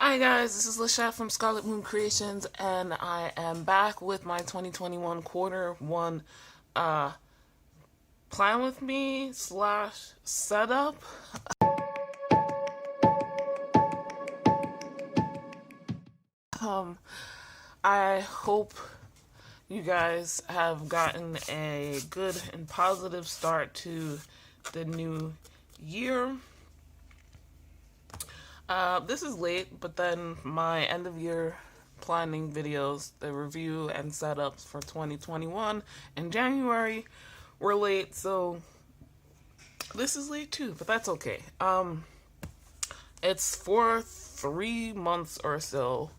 Hi guys, this is LaChef from Scarlet Moon Creations, and I am back with my 2021 quarter one plan with me slash setup. I hope you guys have gotten a good and positive start to the new year. This is late, but then my end of year planning videos, the review and setups for 2021 in January were late, so this is late too, but that's okay. It's for 3 months or so,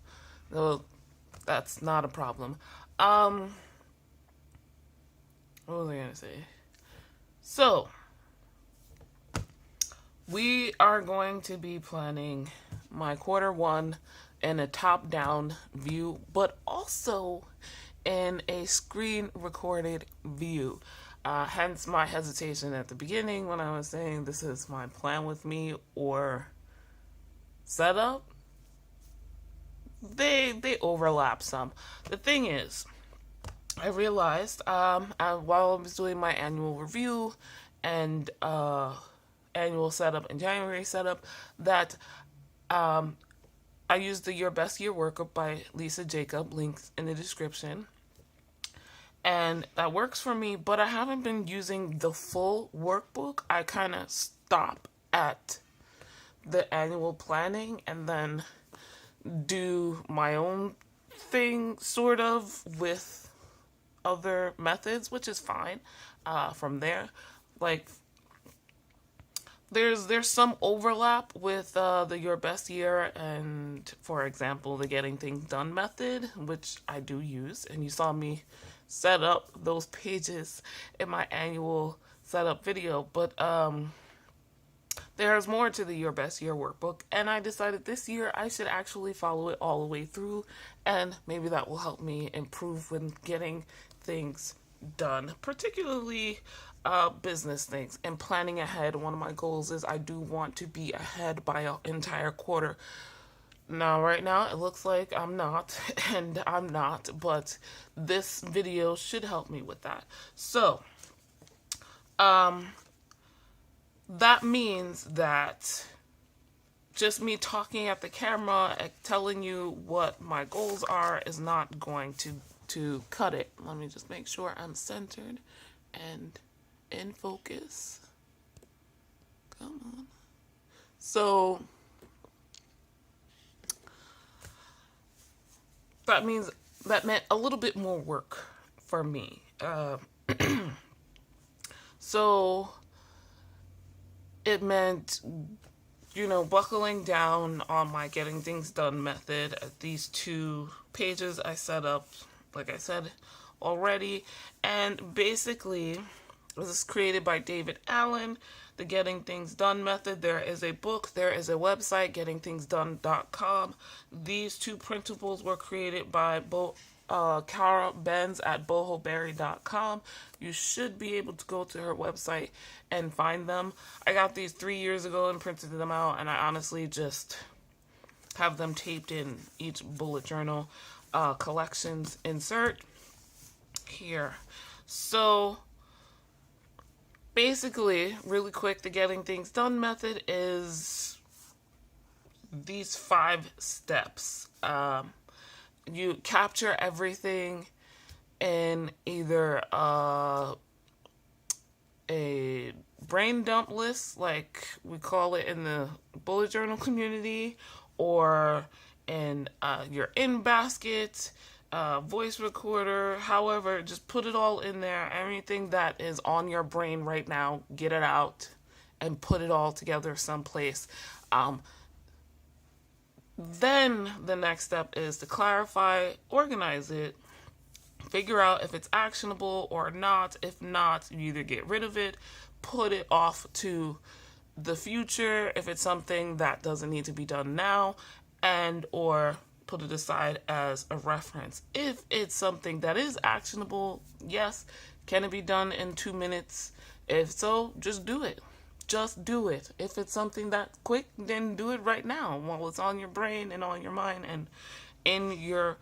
so that's not a problem. What was I gonna say? So, we are going to be planning my quarter one in a top-down view, but also in a screen-recorded view. Hence my hesitation at the beginning when I was saying this is my plan with me or setup. They overlap some. The thing is, I realized while I was doing my annual review and annual setup and January setup that I used the Your Best Year Workup by Lisa Jacob, links in the description. And that works for me, but I haven't been using the full workbook. I kind of stop at the annual planning and then do my own thing, sort of, with other methods, which is fine from there. Like, there's some overlap with the Your Best Year and, for example, the Getting Things Done method, which I do use, and you saw me set up those pages in my annual setup video, but there's more to the Your Best Year workbook, and I decided this year I should actually follow it all the way through, and maybe that will help me improve when getting things done, particularly business things and planning ahead. One of my goals is I do want to be ahead by an entire quarter. Now, right now, it looks like I'm not, and I'm not, but this video should help me with that. So, that means that just me talking at the camera and telling you what my goals are is not going to cut it. Let me just make sure I'm centered and in focus. Come on. So that meant a little bit more work for me. So it meant, buckling down on my Getting Things Done method. These 2 pages I set up, like I said already, and basically this is created by David Allen, the Getting Things Done method. There is a book, there is a website, gettingthingsdone.com. These 2 principles were created by Cara Benz at bohoberry.com. You should be able to go to her website and find them. I got these 3 years ago and printed them out, and I honestly just have them taped in each bullet journal collections insert here. So basically, really quick, the Getting Things Done method is these 5 steps. You capture everything in either a brain dump list, like we call it in the bullet journal community, or in your in basket, voice recorder. However, just put it all in there. Everything that is on your brain right now, get it out and put it all together someplace. Then the next step is to clarify, organize it, figure out if it's actionable or not. If not, you either get rid of it, put it off to the future if it's something that doesn't need to be done now, and or put it aside as a reference. If it's something that is actionable, yes, can it be done in 2 minutes? If so, just do it. just do it. If it's something that's quick, then do it right now while it's on your brain and on your mind and in your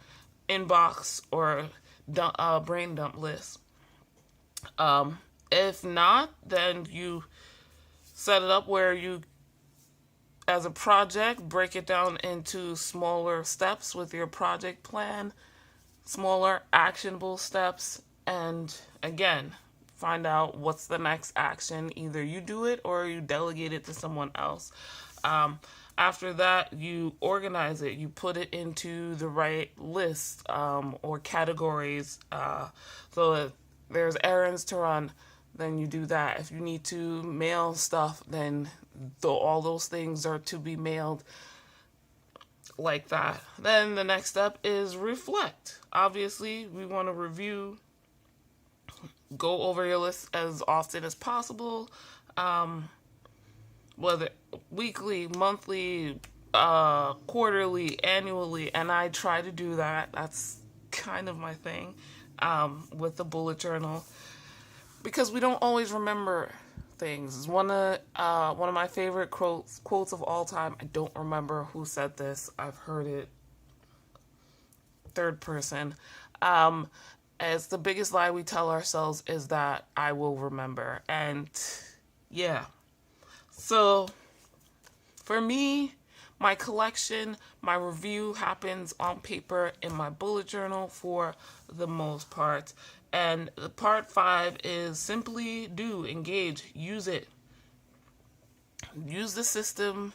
inbox or brain dump list. If not, then you set it up where you, as a project, break it down into smaller steps with your project plan, smaller actionable steps, and again, find out what's the next action. Either you do it or you delegate it to someone else. After that, you organize it. You put it into the right list or categories. So if there's errands to run, then you do that. If you need to mail stuff, then all those things are to be mailed like that. Then the next step is reflect. Obviously, we want to review, go over your list as often as possible, whether weekly, monthly, quarterly, annually, and I try to do that. That's kind of my thing with the bullet journal, because we don't always remember things. It's one of my favorite quotes of all time. I don't remember who said this. I've heard it third person. As the biggest lie we tell ourselves is that I will remember. And yeah. So for me, my collection, my review happens on paper in my bullet journal for the most part. And the part 5 is simply engage, use it. Use the system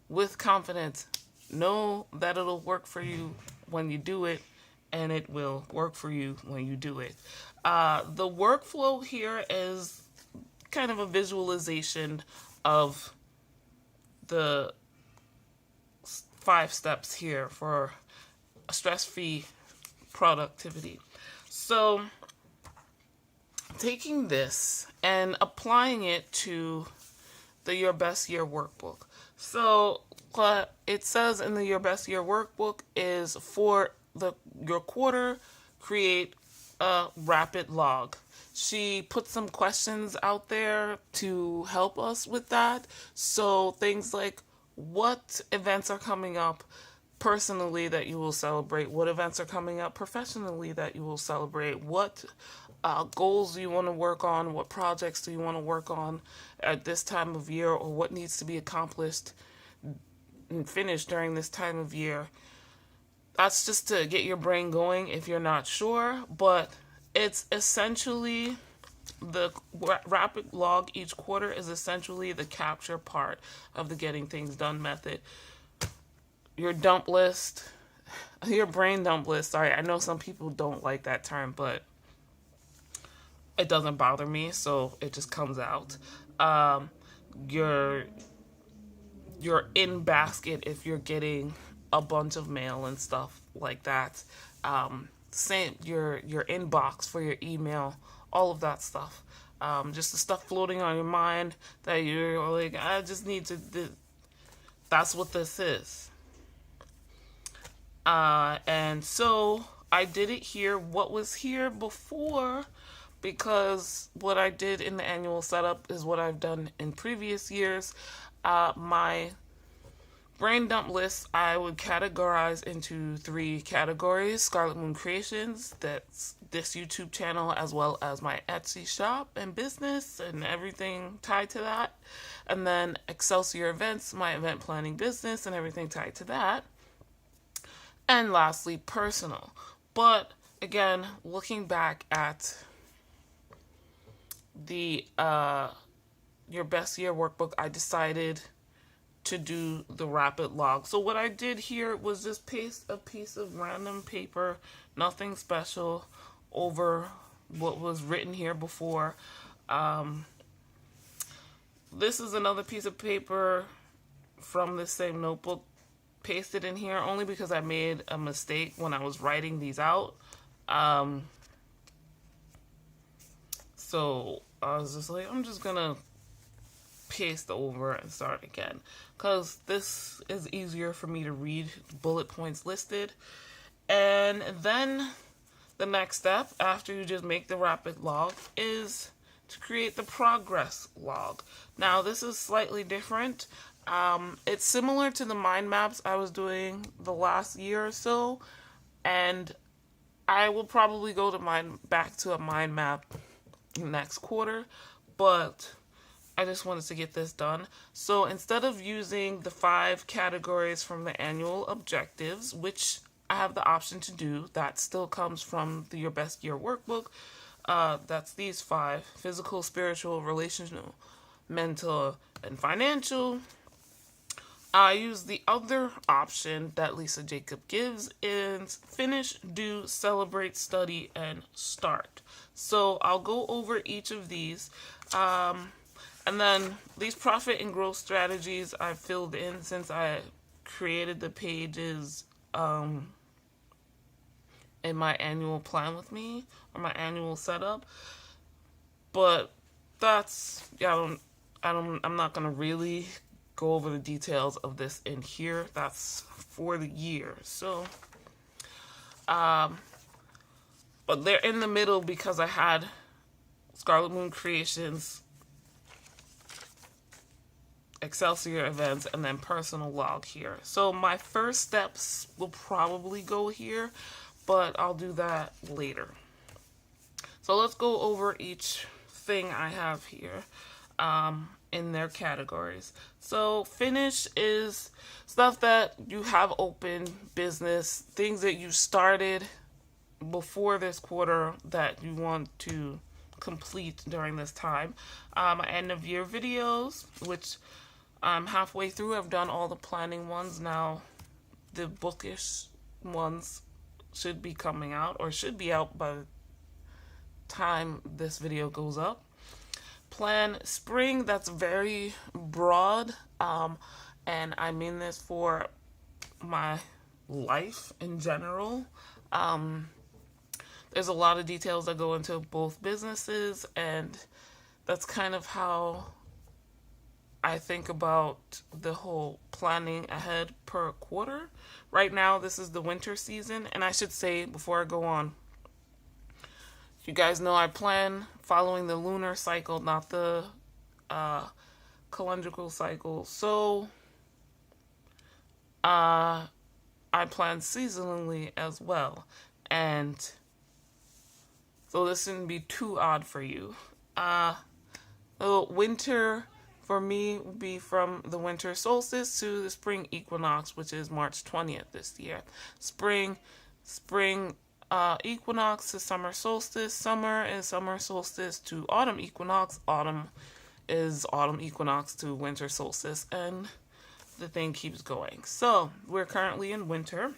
with confidence. Know that it'll work for you when you do it, and it will work for you when you do it. The workflow here is kind of a visualization of the 5 steps here for a stress-free productivity. So taking this and applying it to the Your Best Year workbook. So what it says in the Your Best Year workbook is for your quarter, create a rapid log. She put some questions out there to help us with that. So things like, what events are coming up personally that you will celebrate? What events are coming up professionally that you will celebrate? What goals do you want to work on? What projects do you want to work on at this time of year? Or what needs to be accomplished and finished during this time of year? That's just to get your brain going if you're not sure. But it's essentially, the rapid log each quarter is essentially the capture part of the getting things done method. Your dump list, your brain dump list. Sorry, I know some people don't like that term, but it doesn't bother me, so it just comes out. Your in basket if you're getting a bunch of mail and stuff like that. Same your inbox for your email, all of that stuff. Just the stuff floating on your mind that you're like, I just need to. That's what this is. And so I did it here. What was here before, because what I did in the annual setup is what I've done in previous years. My brain dump list I would categorize into 3 categories: Scarlet Moon Creations, that's this YouTube channel, as well as my Etsy shop and business and everything tied to that. And then Excelsior Events, my event planning business and everything tied to that. And lastly, personal. But again, looking back at the Your Best Year workbook, I decided to do the rapid log. So what I did here was just paste a piece of random paper, nothing special, over what was written here before. This is another piece of paper from the same notebook, pasted in here only because I made a mistake when I was writing these out. So I was just like, I'm just gonna paste over and start again, because this is easier for me to read bullet points listed. And then the next step after you just make the rapid log is to create the progress log. Now this is slightly different. It's similar to the mind maps I was doing the last year or so, and I will probably go to back to a mind map next quarter, but I just wanted to get this done. So instead of using the 5 categories from the annual objectives, which I have the option to do, that still comes from the Your Best Year workbook. That's these 5: physical, spiritual, relational, mental, and financial. I use the other option that Lisa Jacob gives is finish, do, celebrate, study, and start. So I'll go over each of these. And then these profit and growth strategies I filled in since I created the pages in my annual plan with me, or my annual setup. But that's, I'm not going to really go over the details of this in here. That's for the year. So, but they're in the middle because I had Scarlet Moon Creations, Excelsior events, and then personal log here. So my first steps will probably go here, but I'll do that later. So let's go over each thing I have here in their categories. So finish is stuff that you have open business, things that you started before this quarter that you want to complete during this time. My end of year videos, which I'm halfway through. I've done all the planning ones. Now the bookish ones should be coming out, or should be out by the time this video goes up. Plan spring, that's very broad, and I mean this for my life in general. There's a lot of details that go into both businesses, and that's kind of how I think about the whole planning ahead per quarter. Right now, this is the winter season, and I should say before I go on, you guys know I plan following the lunar cycle, not the calendrical cycle. So I plan seasonally as well, and so this shouldn't be too odd for you. The winter for me will be from the winter solstice to the spring equinox, which is March 20th this year. Spring equinox to summer solstice. Summer is summer solstice to autumn equinox. Autumn is autumn equinox to winter solstice, and the thing keeps going. So we're currently in winter.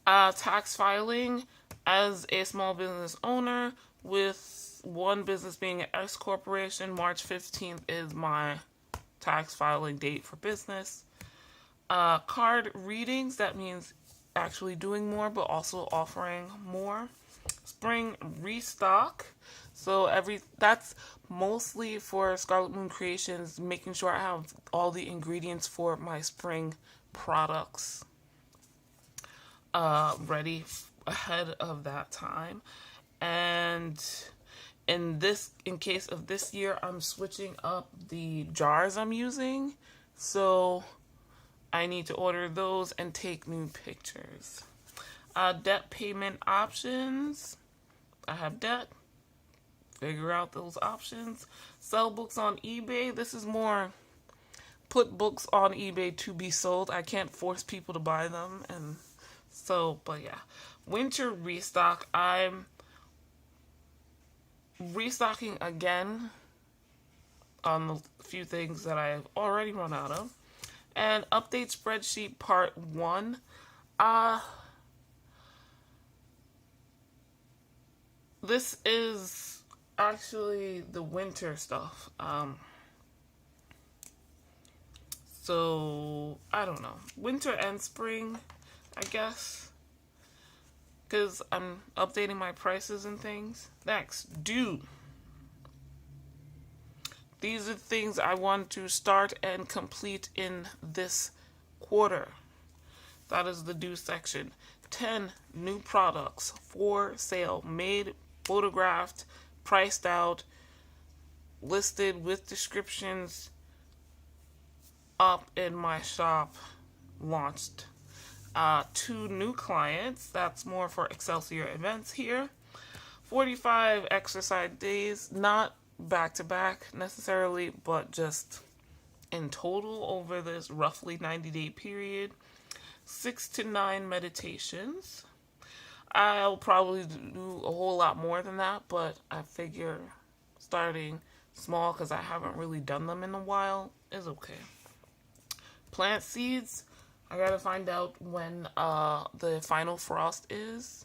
Tax filing as a small business owner, with one business being an S corporation. March 15th is my tax filing date for business. Card readings, that means actually doing more but also offering more. Spring restock, so that's mostly for Scarlet Moon Creations, making sure I have all the ingredients for my spring products ready ahead of that time. And in case of this year, I'm switching up the jars I'm using, so I need to order those and take new pictures. Debt payment options. I have debt. Figure out those options. Sell books on eBay. This is more put books on eBay to be sold. I can't force people to buy them, and so, but yeah. Winter restock. I'm restocking again on the few things that I've already run out of. And update spreadsheet part 1. This is actually the winter stuff. So I don't know, winter and spring, I guess, because I'm updating my prices and things. Next, due. These are things I want to start and complete in this quarter. That is the due section. 10 new products for sale, made, photographed, priced out, listed with descriptions up in my shop launched. 2 new clients. That's more for Excelsior events here. 45 exercise days, not back to back necessarily, but just in total over this roughly 90-day period. 6 to 9 meditations. I'll probably do a whole lot more than that, but I figure starting small, because I haven't really done them in a while, is okay. Plant seeds. I gotta find out when the final frost is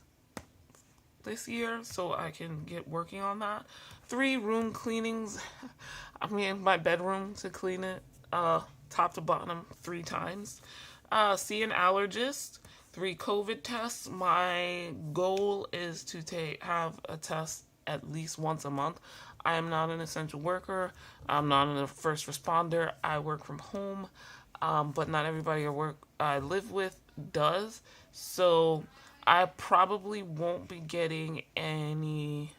this year, so I can get working on that. 3 room cleanings. I'm in my bedroom to clean it top to bottom 3 times. See an allergist. 3 COVID tests. My goal is to have a test at least once a month. I am not an essential worker. I'm not a first responder. I work from home, but not everybody I live with does. So I probably won't be getting any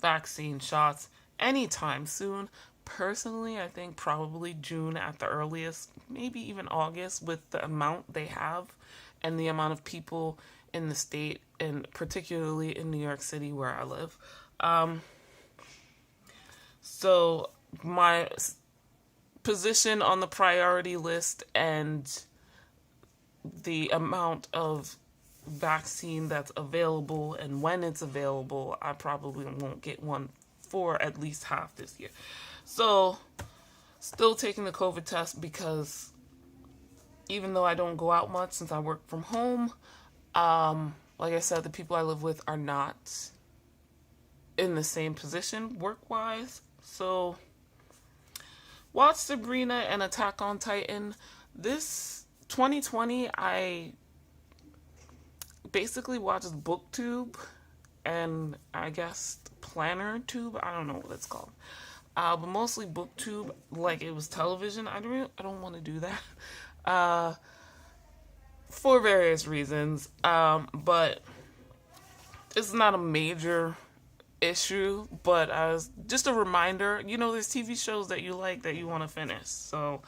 vaccine shots anytime soon. Personally, I think probably June at the earliest, maybe even August, with the amount they have and the amount of people in the state, and particularly in New York City where I live. So my position on the priority list and the amount of vaccine that's available and when it's available, I probably won't get one for at least half this year. So, still taking the COVID test, because even though I don't go out much since I work from home, like I said, the people I live with are not in the same position work-wise. So, watch Sabrina and Attack on Titan. This 2020, I basically watched BookTube and I guess Planner Tube. I don't know what it's called. But mostly BookTube, like it was television. I don't want to do that. For various reasons. But it's not a major issue, but just a reminder, there's TV shows that you like that you want to finish. So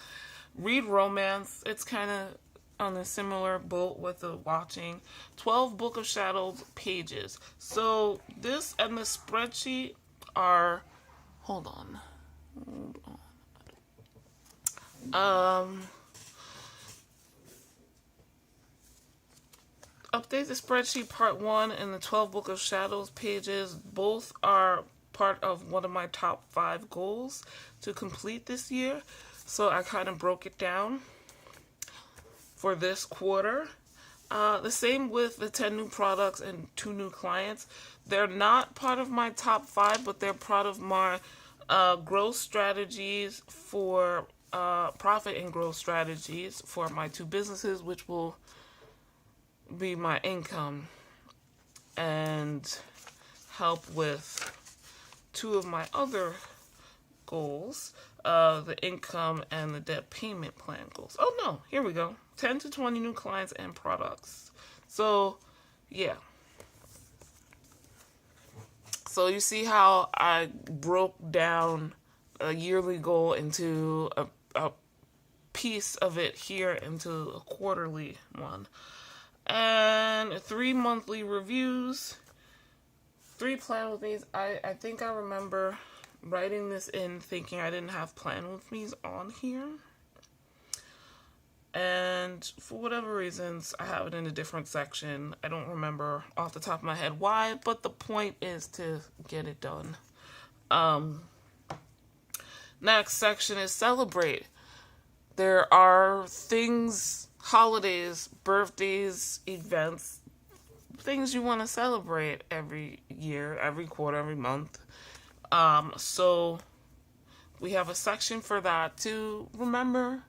read romance. It's kind of on a similar boat with the watching. 12 Book of Shadows pages. So this and the spreadsheet are... Hold on. Update the spreadsheet part 1 and the 12 Book of Shadows pages. Both are part of one of my top 5 goals to complete this year. So I kind of broke it down for this quarter. The same with the 10 new products and 2 new clients. They're not part of my top 5, but they're part of my growth strategies for profit and growth strategies for my 2 businesses, which will be my income and help with 2 of my other goals, the income and the debt payment plan goals. Oh no, here we go. 10 to 20 new clients and products. So, yeah. So you see how I broke down a yearly goal into a piece of it here into a quarterly one. And 3 monthly reviews, 3 plan with me's. I think I remember writing this in thinking I didn't have plan with me's on here. And for whatever reasons, I have it in a different section. I don't remember off the top of my head why, but the point is to get it done. Next section is celebrate. There are things, holidays, birthdays, events, things you want to celebrate every year, every quarter, every month. So we have a section for that to remember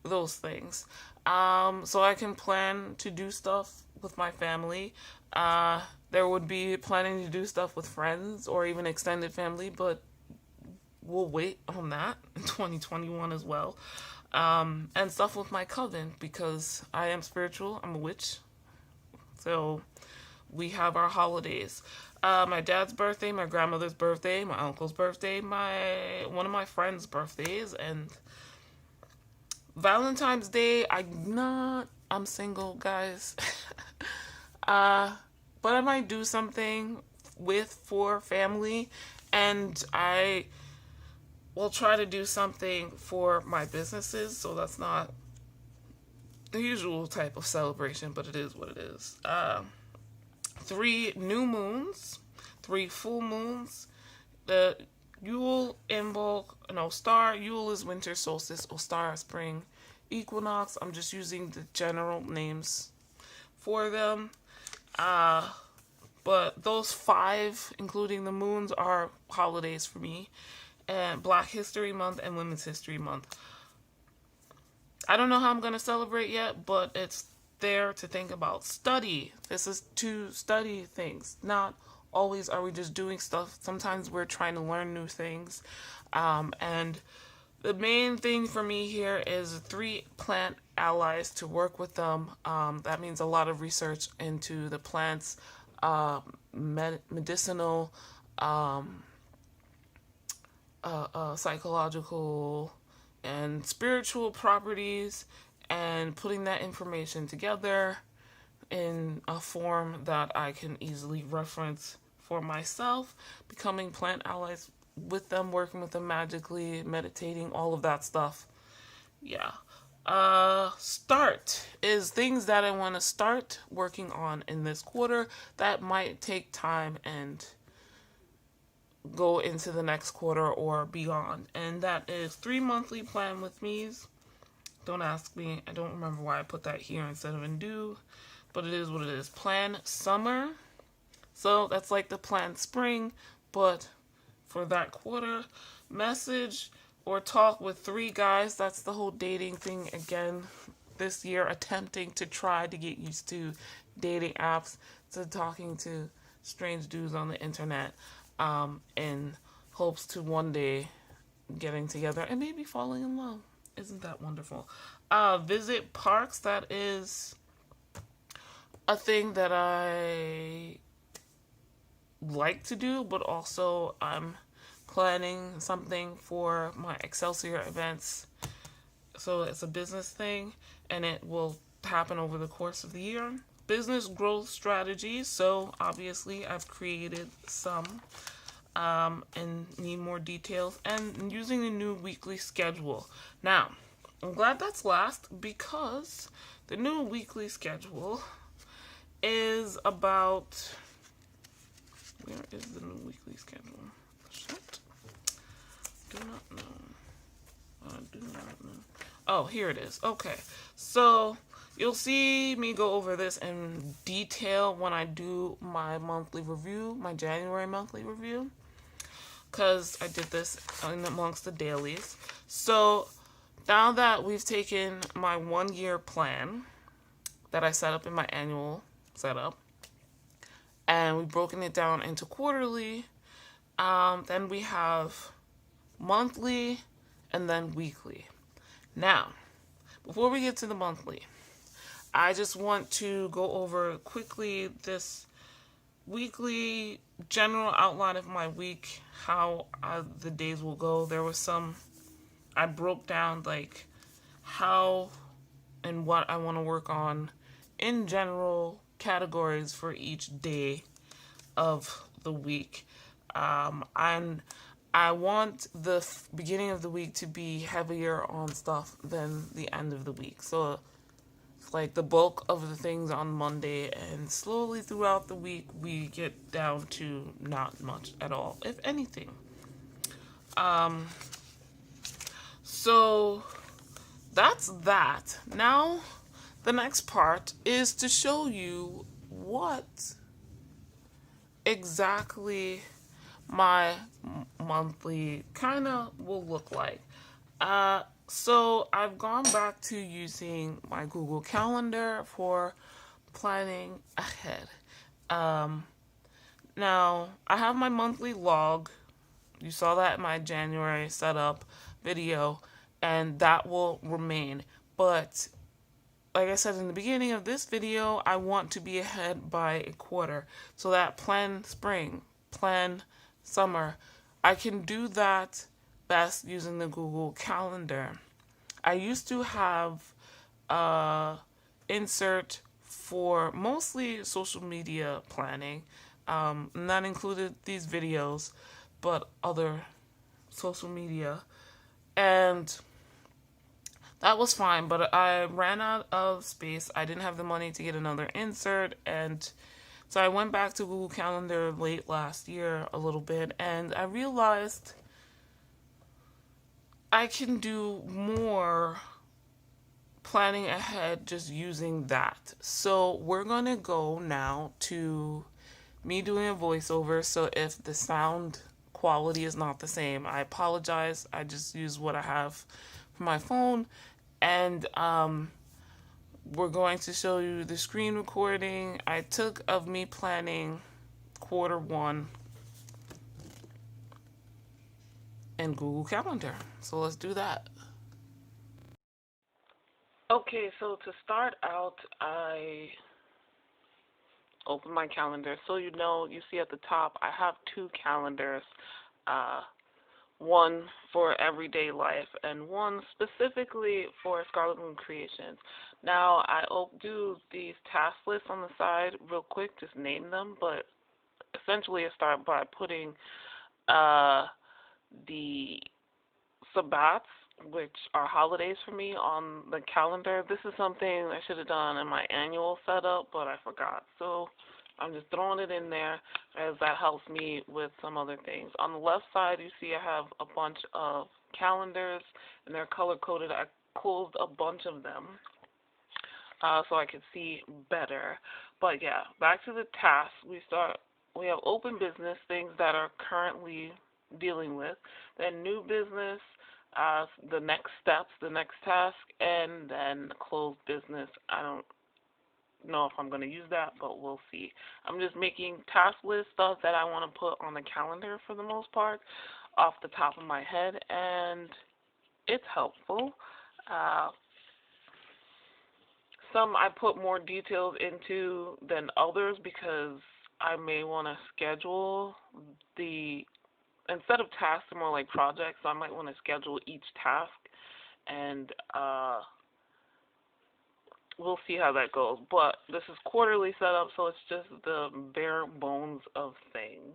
those things. So I can plan to do stuff with my family. There would be planning to do stuff with friends or even extended family, but we'll wait on that in 2021 as well. And stuff with my coven, because I am spiritual. I'm a witch. So we have our holidays. My dad's birthday, my grandmother's birthday, my uncle's birthday, one of my friends' birthdays, and Valentine's Day. I'm single, guys. uh, but I might do something for family, and I will try to do something for my businesses. So that's not the usual type of celebration, but it is what it is. 3 new moons, 3 full moons, the Yule, Imbolc, no, Star, Yule is winter solstice, Star spring equinox. I'm just using the general names for them. But those 5, including the moons, are holidays for me. And Black History Month and Women's History Month. I don't know how I'm going to celebrate yet, but it's there to think about. Study. This is to study things. Not always are we just doing stuff. Sometimes we're trying to learn new things. And the main thing for me here is 3 plant allies to work with them. That means a lot of research into the plants, medicinal, psychological, and spiritual properties, and putting that information together in a form that I can easily reference for myself, becoming plant allies with them, working with them magically, meditating, all of that stuff. Yeah. Start is things that I want to start working on in this quarter that might take time and go into the next quarter or beyond. And that is 3 monthly plan with me's. Don't ask me. I don't remember why I put that here instead of in due, but it is what it is. Plan summer. So that's like the plan spring, but for that quarter. Message or talk with 3 guys. That's the whole dating thing again this year, attempting to try to get used to dating apps, to talking to strange dudes on the internet, in hopes to one day getting together and maybe falling in love. Isn't that wonderful? Visit parks. That is a thing that I like to do, but also I'm planning something for my Excelsior events. So it's a business thing, and it will happen over the course of the year. Business growth strategies. So obviously I've created some and need more details, and using the new weekly schedule. Now, I'm glad that's last, because the new weekly schedule is about... Where is the new weekly schedule? Shit. Do not know. I do not know. Oh, here it is. Okay. So you'll see me go over this in detail when I do my monthly review, my January monthly review, because I did this in amongst the dailies. So now that we've taken my 1-year plan that I set up in my annual setup, and we've broken it down into quarterly, then we have monthly and then weekly. Now, before we get to the monthly, I just want to go over quickly this weekly general outline of my week, how the days will go. There was I broke down like how and what I want to work on in general categories for each day of the week. And I want the beginning of the week to be heavier on stuff than the end of the week. So it's like the bulk of the things on Monday, and slowly throughout the week we get down to not much at all, if anything. So that's that. Now the next part is to show you what exactly my monthly kind of will look like. So I've gone back to using my Google Calendar for planning ahead. Now I have my monthly log. You saw that in my January setup video, and that will remain. But like I said in the beginning of this video, I want to be ahead by a quarter. So that plan spring, plan summer. I can do that best using the Google Calendar. I used to have insert for mostly social media planning. And that included these videos, but other social media. And that was fine, but I ran out of space. I didn't have the money to get another insert, and so I went back to Google Calendar late last year a little bit, and I realized I can do more planning ahead just using that. So we're going to go now to me doing a voiceover. So if the sound quality is not the same, I apologize. I just use what I have for my phone. And we're going to show you the screen recording I took of me planning quarter one in Google Calendar. So let's do that. Okay, so to start out, I open my calendar. So you see at the top, I have two calendars, one for everyday life and one specifically for Scarlet Moon Creations. Now, I do these task lists on the side real quick, just name them, but essentially I start by putting the Sabbats, which are holidays for me, on the calendar. This is something I should have done in my annual setup, but I forgot. So I'm just throwing it in there as that helps me with some other things. On the left side, you see I have a bunch of calendars, and they're color-coded. I closed a bunch of them so I could see better. But yeah, back to the tasks. We have open business, things that are currently dealing with, then new business, the next steps, the next task, and then closed business. I don't know if I'm going to use that, but we'll see. I'm just making task list stuff that I want to put on the calendar for the most part off the top of my head, and it's helpful. Some I put more details into than others because I may want to schedule instead of tasks, they're more like projects, so I might want to schedule each task, and we'll see how that goes. But this is quarterly setup, so it's just the bare bones of things.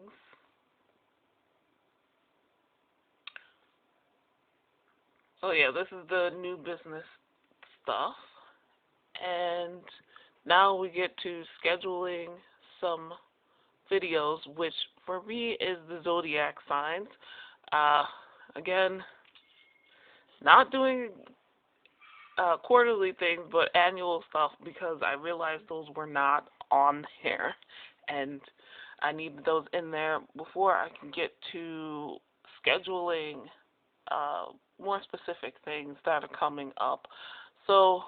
So yeah, this is the new business stuff. And now we get to scheduling some videos, which for me is the zodiac signs. Again, not doing quarterly things, but annual stuff because I realized those were not on here, and I need those in there before I can get to scheduling more specific things that are coming up. So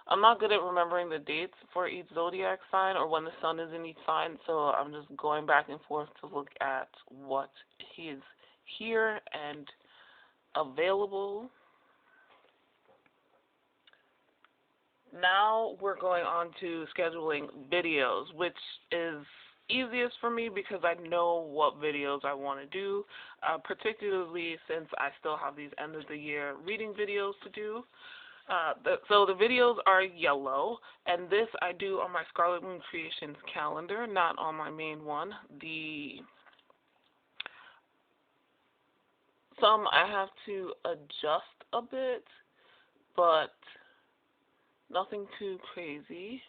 I'm not good at remembering the dates for each zodiac sign or when the sun is in each sign, so I'm just going back and forth to look at what is here and available. Now we're going on to scheduling videos, which is easiest for me because I know what videos I want to do, particularly since I still have these end of the year reading videos to do. So the videos are yellow, and this I do on my Scarlet Moon Creations calendar, not on my main one. Some I have to adjust a bit, but nothing too crazy.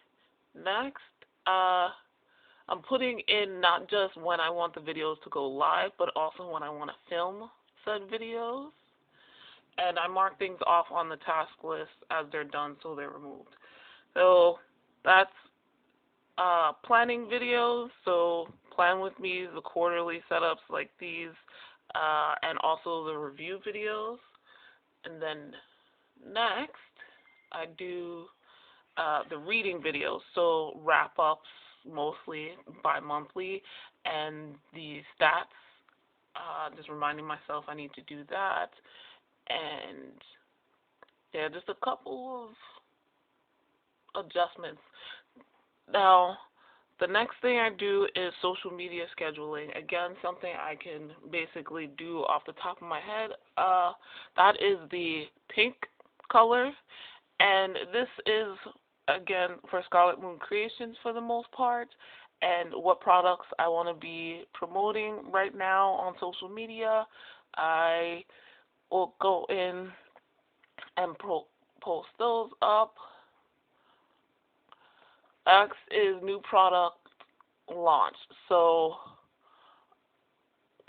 Next, I'm putting in not just when I want the videos to go live, but also when I want to film said videos. And I mark things off on the task list as they're done, so they're removed. So that's planning videos. So plan with me the quarterly setups like these, and also the review videos. And then next, I do the reading videos, so wrap-ups mostly bi-monthly, and the stats, just reminding myself I need to do that. And yeah, just a couple of adjustments. Now, the next thing I do is social media scheduling. Again, something I can basically do off the top of my head. That is the pink color, and this is, again, for Scarlet Moon Creations for the most part, and what products I want to be promoting right now on social media. I will go in and post those up. X is new product launch. So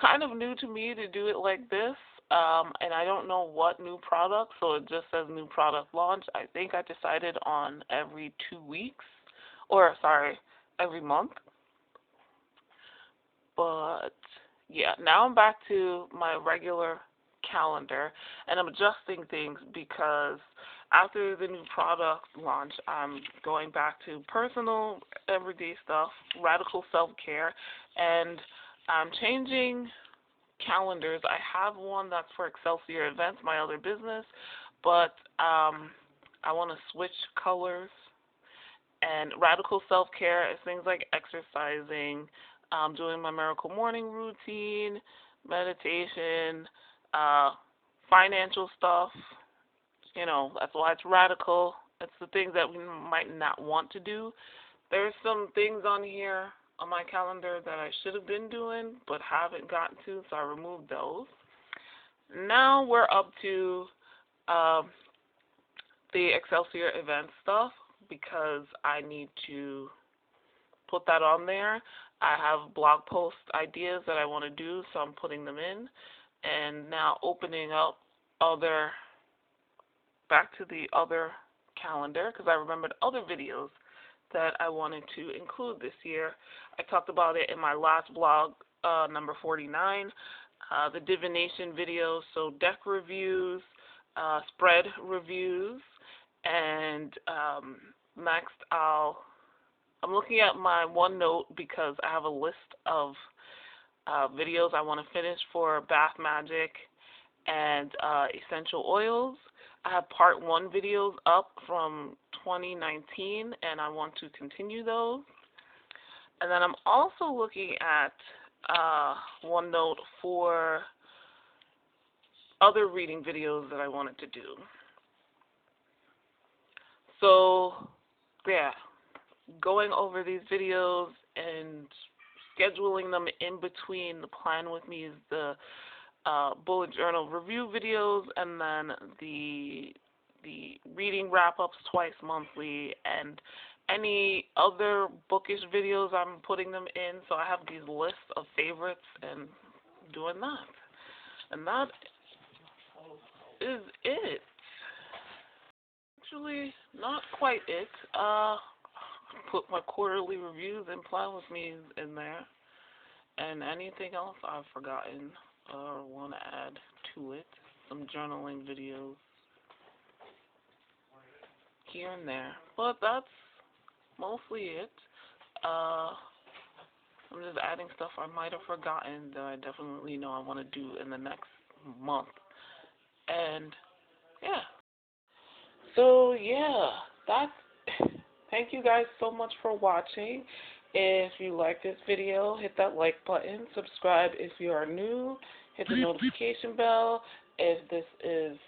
kind of new to me to do it like this. And I don't know what new product, so it just says new product launch. I think I decided on every 2 weeks, or sorry, every month. But yeah, now I'm back to my regular calendar, and I'm adjusting things because after the new product launch, I'm going back to personal, everyday stuff, radical self-care, and I'm changing calendars. I have one that's for Excelsior Events, my other business, but I want to switch colors. And radical self-care is things like exercising, doing my miracle morning routine, meditation, financial stuff. You know, that's why it's radical. It's the things that we might not want to do. There's some things on here on my calendar that I should have been doing but haven't gotten to, so I removed those. Now we're up to the Excelsior event stuff because I need to put that on there. I have blog post ideas that I want to do, so I'm putting them in. And now opening up back to the other calendar because I remembered other videos that I wanted to include this year. I talked about it in my last blog, number 49, the divination videos, so deck reviews, spread reviews, and next I'm looking at my OneNote because I have a list of videos I want to finish for bath magic and essential oils. I have part 1 videos up from 2019, and I want to continue those. And then I'm also looking at OneNote for other reading videos that I wanted to do. So, yeah, going over these videos and scheduling them in between. The plan with me is the bullet journal review videos, and then the reading wrap-ups twice monthly, and any other bookish videos I'm putting them in. So I have these lists of favorites and doing that. And that is it. Actually, not quite it. Put my quarterly reviews and plan with me in there. And anything else I've forgotten or want to add to it. Some journaling videos here and there. But that's mostly it. I'm just adding stuff I might have forgotten that I definitely know I want to do in the next month. And yeah. So yeah, thank you guys so much for watching. If you like this video, hit that like button. Subscribe if you are new. Hit the notification bell if this is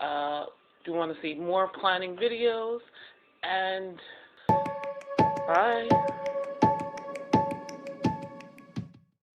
if you want to see more planning videos. And bye.